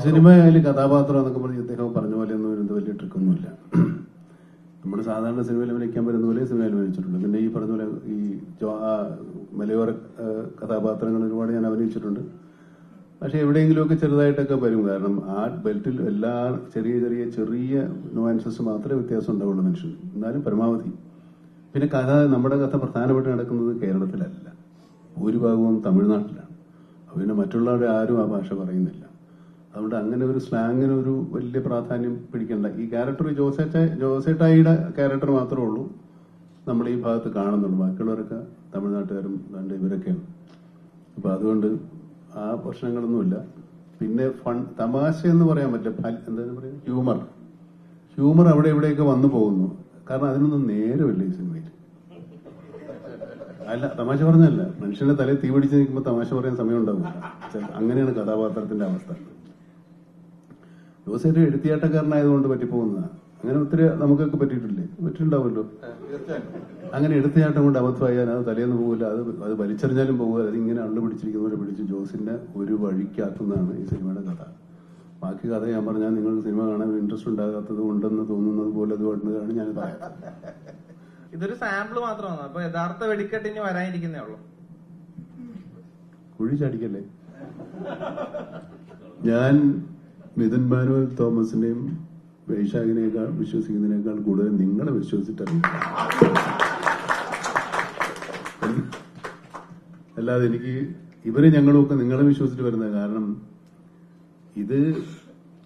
സിനിമയിൽ കഥാപാത്രം എന്നൊക്കെ പറഞ്ഞ് ഇദ്ദേഹം പറഞ്ഞ പോലെ ഒന്നും എന്ത് വലിയ ട്രിക്കൊന്നുമില്ല. നമ്മൾ സാധാരണ സിനിമയിൽ അഭിനയിക്കാൻ വരുന്ന പോലെ സിനിമയിൽ അഭിനയിച്ചിട്ടുണ്ട്. പിന്നെ ഈ പറഞ്ഞ പോലെ ഈ മലയോര കഥാപാത്രങ്ങൾ ഒരുപാട് ഞാൻ അഭിനയിച്ചിട്ടുണ്ട്. പക്ഷെ എവിടെയെങ്കിലുമൊക്കെ ചെറുതായിട്ടൊക്കെ വരും. കാരണം ആ ബെൽറ്റിൽ എല്ലാ ചെറിയ ചെറിയ ചെറിയ നുവാൻസസ് മാത്രമേ വ്യത്യാസം ഉണ്ടാവുള്ളൂ മനുഷ്യൻ. എന്നാലും പരമാവധി. പിന്നെ നമ്മുടെ കഥ പ്രധാനപ്പെട്ട് നടക്കുന്നത് കേരളത്തിലല്ല, ഭൂരിഭാഗവും തമിഴ്നാട്ടിലാണ്. പിന്നെ മറ്റുള്ളവരുടെ ആരും ആ ഭാഷ പറയുന്നില്ല. അതുകൊണ്ട് അങ്ങനെ ഒരു സ്ലാങ്ങിന് ഒരു വലിയ പ്രാധാന്യം പിടിക്കണ്ട. ഈ ക്യാരക്ടർ ജോസേട്ടായിയുടെ ക്യാരക്ടർ മാത്രമേ ഉള്ളൂ നമ്മൾ ഈ ഭാഗത്ത് കാണുന്നുള്ളൂ. ബാക്കിയുള്ളവരൊക്കെ തമിഴ്നാട്ടുകാരും കണ്ട് ഇവരൊക്കെയാണ്. അപ്പൊ അതുകൊണ്ട് ആ പ്രശ്നങ്ങളൊന്നുമില്ല. പിന്നെ തമാശ എന്ന് പറയാൻ പറ്റില്ല, എന്താ പറയുക, ഹ്യൂമർ അവിടെ ഇവിടെയൊക്കെ വന്നു പോകുന്നു. കാരണം അതിനൊന്നും നേരമില്ല ഈ സിനിമയിൽ. അല്ല, തമാശ പറഞ്ഞല്ല, മനുഷ്യന്റെ തലയിൽ തീ പിടിച്ച് നിൽക്കുമ്പോൾ തമാശ പറയാൻ സമയം ഉണ്ടാവില്ല. അങ്ങനെയാണ് കഥാപാത്രത്തിന്റെ അവസ്ഥ. ജോസേറ്റ് എടുത്തിയാട്ടക്കാരനായതുകൊണ്ട് പറ്റിപ്പോകുന്നതാണ്. അങ്ങനെ ഒത്തിരി നമുക്കൊക്കെ പറ്റിയിട്ടുണ്ടാവുമല്ലോ. അങ്ങനെ എടുത്തിയാട്ടം കൊണ്ട് അബദ്ധമായാൽ അത് തലേന്ന് പോകില്ല, അത് വലിച്ചെറിഞ്ഞാലും പോകുക. അതിങ്ങനെ അള്ളു പിടിച്ചിരിക്കുന്നവരെ പിടിച്ച് ജോസിന്റെ ഒരു വഴിക്കാക്കുന്നതാണ് ഈ സിനിമയുടെ കഥ. ബാക്കി കഥ ഞാൻ പറഞ്ഞാൽ നിങ്ങൾക്ക് സിനിമ കാണാൻ ഇൻട്രസ്റ്റ് ഉണ്ടാകാത്തത് ഉണ്ടെന്ന് തോന്നുന്നത് പോലെ അതുകൊണ്ടാണ് ഞാൻ പറയാം. ഇതൊരു സാമ്പിൾ മാത്രമാണ്. അപ്പൊ യഥാർത്ഥ വെടിക്കെട്ട് ഇനി വരാനിരിക്കുന്നേ ഉള്ളൂ. കുഴി ചാടിക്കല്ലേ. ഞാൻ മിഥുൻ മാനുവൽ തോമസിനെയും വൈശാഖിനേക്കാൾ വിശ്വസിക്കുന്നതിനേക്കാൾ കൂടുതൽ നിങ്ങളെ വിശ്വസിച്ചിട്ടറിയില്ല. അല്ലാതെ എനിക്ക് ഇവര് ഞങ്ങളുമൊക്കെ നിങ്ങളെ വിശ്വസിച്ചിട്ട് വരുന്നത്. കാരണം ഇത്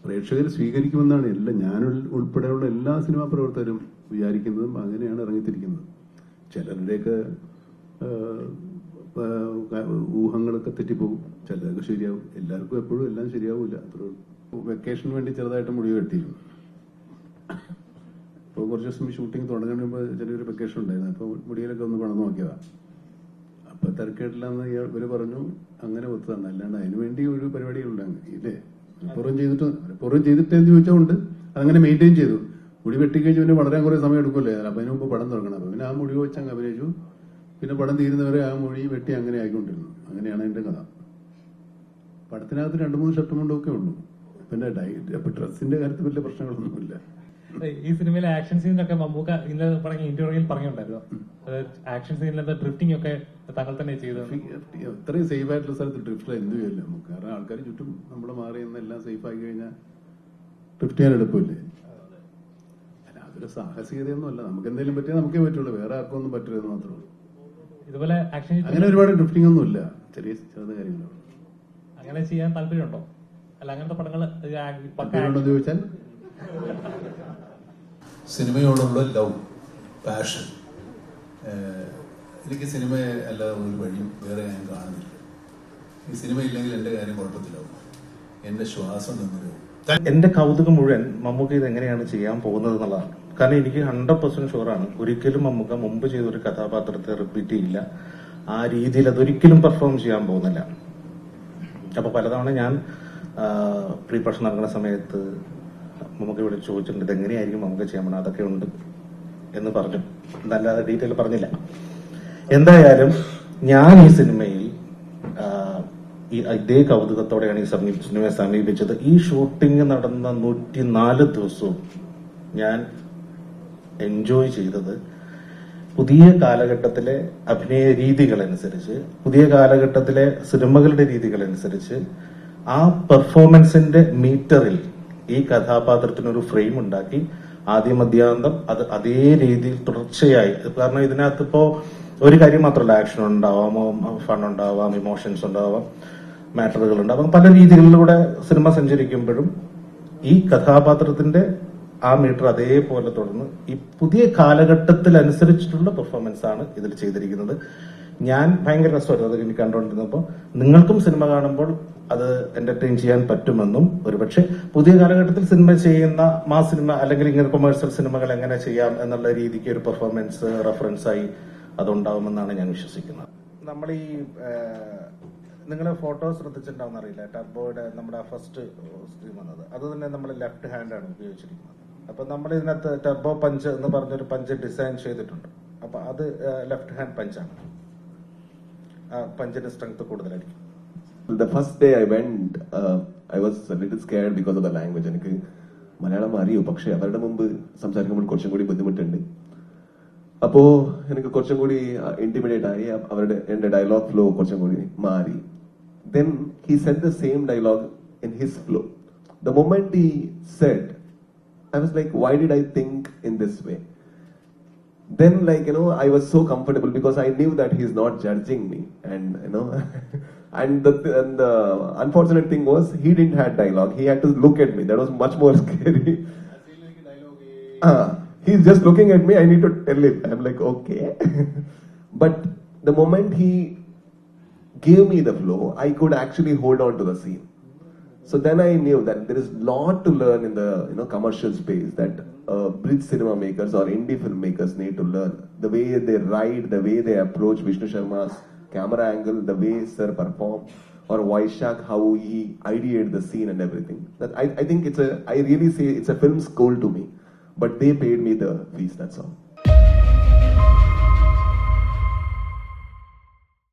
പ്രേക്ഷകർ സ്വീകരിക്കുമെന്നാണ് ഞാൻ ഉൾപ്പെടെയുള്ള എല്ലാ സിനിമാ പ്രവർത്തകരും വിചാരിക്കുന്നതും അങ്ങനെയാണ് ഇറങ്ങിത്തിരിക്കുന്നത്. ചിലരുടെയൊക്കെ ഊഹങ്ങളൊക്കെ തെറ്റിപ്പോകും, ചിലതൊക്കെ ശരിയാവും. എല്ലാവർക്കും എപ്പോഴും എല്ലാം ശരിയാവില്ല. അത്ര വെക്കേഷന് വേണ്ടി ചെറുതായിട്ട് മുടി വെട്ടിയിരുന്നു. ഇപ്പോൾ കുറച്ച് ദിവസം ഷൂട്ടിംഗ് തുടങ്ങുന്നതിന് മുമ്പ് ചെറിയൊരു വെക്കേഷൻ ഉണ്ടായിരുന്നു. അപ്പോൾ മുടിയിലൊക്കെ ഒന്ന് പണം നോക്കിയതാണ്. അപ്പൊ തിരക്കേട്ടില്ലെന്ന് ഇവര് പറഞ്ഞു. അങ്ങനെ ഒത്തതാണ്. അല്ലാണ്ട് അതിനുവേണ്ടി ഒരു പരിപാടികളുണ്ട് ഇല്ലേ. പുറം ചെയ്തിട്ട് എന്ന് ചോദിച്ചാൽ ഉണ്ട്. അതങ്ങനെ മെയിൻറ്റെയിൻ ചെയ്തു. മുടി വെട്ടിക്കഴിച്ച് പിന്നെ വളരാൻ കുറെ സമയം എടുക്കുമല്ലേ. അപ്പൊ അതിന് മുമ്പ് പടം തുടങ്ങണം. അപ്പൊ പിന്നെ ആ മുടി വെച്ച് അങ്ങ് അഭിനയിച്ചു. പിന്നെ പടം തീരുന്നവരെ ആ മുടി വെട്ടി അങ്ങനെ ആയിക്കൊണ്ടിരുന്നു. അങ്ങനെയാണ് എന്റെ കഥ. പടത്തിനകത്ത് 2-3 ഷർട്ടും കൊണ്ടൊക്കെ ഉള്ളൂ. പിന്നെ അപ്പൊ ഡ്രസ്സിന്റെ കാര്യത്തിൽ വലിയ പ്രശ്നങ്ങളൊന്നുമില്ല. ഈ സിനിമയിലെ ആക്ഷൻ സീനിലൊക്കെ മമ്മൂക്ക ഇന്നലെ പറഞ്ഞ ഇന്റർവ്യൂവിൽ പറഞ്ഞിട്ടുണ്ടായിരുന്നു. ആക്ഷൻ സീനിലത്തെ ഡ്രിഫ്റ്റിംഗ് ഒക്കെ താങ്കൾ തന്നെ ചെയ്തത്. ഇത്രയും സേഫ് ആയിട്ടുള്ള സ്ഥലത്ത് ഡ്രിഫ്റ്റ് എന്ത് ചെയ്യല്ലേ നമുക്ക്. കാരണം ആൾക്കാർ ചുറ്റും നമ്മൾ മാറി എന്നെല്ലാം സേഫ് ആയി കഴിഞ്ഞാൽ ഡ്രിഫ്റ്റ് ചെയ്യാൻ എളുപ്പമില്ലേ. അല്ല, അതൊരു സാഹസികതയൊന്നും അല്ല. നമുക്ക് എന്തെങ്കിലും പറ്റിയാൽ നമുക്കേ പറ്റുള്ളൂ, വേറെ ആർക്കും ഒന്നും പറ്റില്ലെന്ന് മാത്രമേ ഉള്ളൂ. ഇതുപോലെ ആക്ഷൻ അങ്ങനെ ഒരുപാട് ഡ്രിഫ്റ്റിംഗ് ഒന്നും ഇല്ല. ചെറുത് കാര്യങ്ങളാണ്. അങ്ങനെ ചെയ്യാൻ താല്പര്യമുണ്ടോ? അല്ല, അങ്ങനത്തെ പടങ്ങൾ ചോദിച്ചാൽ സിനിമയോടുള്ള ലവ്, പാഷൻ. എനിക്ക് സിനിമയെ അല്ലാതെ ഒരു വഴിയും വേറെ ഞാൻ കാണുന്നില്ല. ഈ സിനിമ ഇല്ലെങ്കിൽ എന്റെ കാര്യം കുഴപ്പത്തിലാവും, എന്റെ ശ്വാസം നിന്നു. എന്റെ കൗതുകം മുഴുവൻ മമ്മൂക്ക ഇത് എങ്ങനെയാണ് ചെയ്യാൻ പോകുന്നത് എന്നുള്ളതാണ്. കാരണം എനിക്ക് 100% ഷുവറാണ്, ഒരിക്കലും മമ്മൂക്ക മുമ്പ് ചെയ്തൊരു കഥാപാത്രത്തെ റിപ്പീറ്റ് ചെയ്യില്ല. ആ രീതിയിൽ അതൊരിക്കലും പെർഫോം ചെയ്യാൻ പോകുന്നില്ല. അപ്പൊ പലതവണ ഞാൻ പ്രീ പ്രൊഡക്ഷൻ നടക്കുന്ന സമയത്ത് മമ്മൂക്ക ഇവിടെ ചോദിച്ചിട്ടുണ്ട് ഇതെങ്ങനെയായിരിക്കും മമ്മൂക്ക ചെയ്യാൻ പോകുന്നത്. അതൊക്കെ ഉണ്ട് എന്ന് പറഞ്ഞു, നല്ലാതെ ഡീറ്റെയിൽ പറഞ്ഞില്ല. എന്തായാലും ഞാൻ ഈ സിനിമയിൽ ഇതേ കൗതുകത്തോടെയാണ് ഈ സിനിമയെ സമീപിച്ചത്. ഈ ഷൂട്ടിംഗ് നടന്ന 104 ദിവസവും ഞാൻ എൻജോയ് ചെയ്തത് പുതിയ കാലഘട്ടത്തിലെ അഭിനയ രീതികളനുസരിച്ച്, പുതിയ കാലഘട്ടത്തിലെ സിനിമകളുടെ രീതികളനുസരിച്ച് ആ പെർഫോമൻസിന്റെ മീറ്ററിൽ ഈ കഥാപാത്രത്തിനൊരു ഫ്രെയിം ഉണ്ടാക്കി ആദ്യം മധ്യാന്തം അത് അതേ രീതിയിൽ തുടർച്ചയായി. കാരണം ഇതിനകത്ത് ഇപ്പോ ഒരു കാര്യം മാത്രമല്ല, ആക്ഷൻ ഉണ്ടാവാം, ഫൺ ഉണ്ടാവാം, ഇമോഷൻസ് ഉണ്ടാവാം, മാറ്ററുകൾ ഉണ്ടാവാം. പല രീതികളിലൂടെ സിനിമ സഞ്ചരിക്കുമ്പോഴും ഈ കഥാപാത്രത്തിന്റെ ആ മീറ്റർ അതേപോലെ തുടർന്ന് ഈ പുതിയ കാലഘട്ടത്തിൽ അനുസരിച്ചിട്ടുള്ള പെർഫോമൻസ് ആണ് ഇതിൽ ചെയ്തിരിക്കുന്നത്. ഞാൻ ഭയങ്കര രസമായിരുന്നു അത് എനിക്ക് കണ്ടുകൊണ്ടിരുന്നപ്പോൾ. നിങ്ങൾക്കും സിനിമ കാണുമ്പോൾ അത് എന്റർടൈൻ ചെയ്യാൻ പറ്റുമെന്നും, ഒരുപക്ഷെ പുതിയ കാലഘട്ടത്തിൽ സിനിമ ചെയ്യുന്ന മാസ് സിനിമ അല്ലെങ്കിൽ ഇങ്ങനെ കൊമേഴ്സ്യൽ സിനിമകൾ എങ്ങനെ ചെയ്യാം എന്നുള്ള രീതിക്ക് ഒരു പെർഫോമൻസ് റെഫറൻസായി അതുണ്ടാവുമെന്നാണ് ഞാൻ വിശ്വസിക്കുന്നത്. നമ്മൾ ഈ നിങ്ങളെ ഫോട്ടോ ശ്രദ്ധിച്ചിട്ടുണ്ടാവും അറിയില്ല, ടർബോയുടെ നമ്മുടെ ഫസ്റ്റ് സ്ക്രീൻ വന്നത് അത് തന്നെ നമ്മൾ ലെഫ്റ്റ് ഹാൻഡ് ആണ് ഉപയോഗിച്ചിരിക്കുന്നത്. അപ്പൊ നമ്മൾ ഇതിനകത്ത് ടർബോ പഞ്ച് എന്ന് പറഞ്ഞൊരു പഞ്ച് ഡിസൈൻ ചെയ്തിട്ടുണ്ട്. അപ്പൊ അത് ലെഫ്റ്റ് ഹാൻഡ് പഞ്ചാണ്. പഞ്ചിന്റെ സ്ട്രെങ്ത് കൂടുതലായിരിക്കും. The first day I went, I was a little scared because of the language. എനിക്ക് മലയാളം അറിയൂ, പക്ഷെ അവരുടെ മുമ്പ് സംസാരിക്കുമ്പോൾ കുറച്ചും കൂടി ബുദ്ധിമുട്ടുണ്ട്. അപ്പോ എനിക്ക് കുറച്ചും കൂടി ഇന്റിമിഡേറ്റ് ആയി. എന്റെ ഡയലോഗ് ഫ്ലോ കുറച്ചും കൂടി മാറി. Then he said the same dialogue in his flow. The moment he said, I was like, why did I think in this way? Then, like, I was so comfortable because I knew that he's not judging me, and and the unfortunate thing was he didn't have dialogue. He had to look at me. That was much more scary. He's just looking at me. I need to tell him. I'm like, okay. But the moment he gave me the flow, I could actually hold on to the scene. So then I knew that there is lot to learn in the commercial space that bridge cinema makers or indie filmmakers need to learn. The way they write, the way they approach Vishnu Sharma's camera angle, the way Sir performed, or Vaishak, how he ideated the scene and everything. That I think I really say it's a film school to me. But they paid me the fees, that's all.